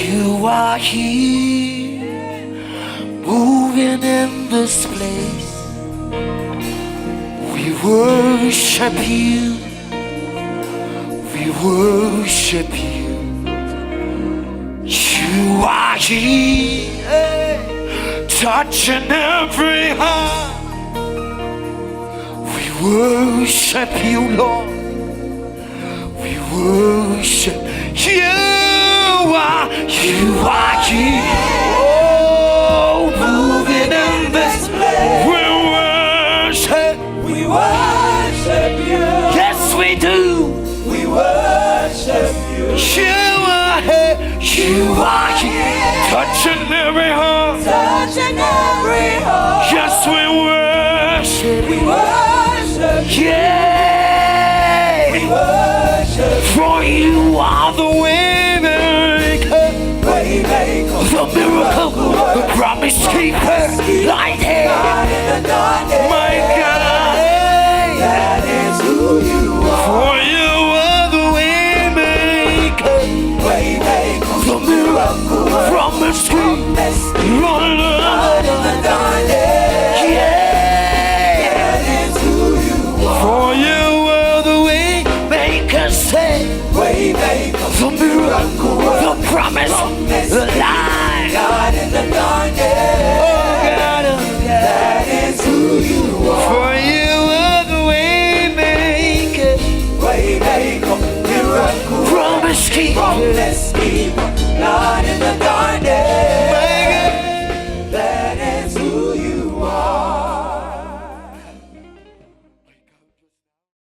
You are here, moving in this place. We worship you, we worship you. You are here, touching every heart. We worship you, Lord. We worship you. You are here, oh, moving in this place. We worship you. Yes, we do. We worship you. You are here, touching every heart. Touching every heart. Yes, we worship. We worship. Yeah. We worship. For you are the waymaker, the miracle, the promise keeper, light here. My God, that is who you are. For you are the waymaker, the miracle, promise keeper, light in the darkness. Yeah, that is who you are. For you are the waymaker, say, the miracle, the promise, the light, God in the darkness. Oh God, that is who you are. For you are the waymaker, miracle, promise keeper, God in the darkness.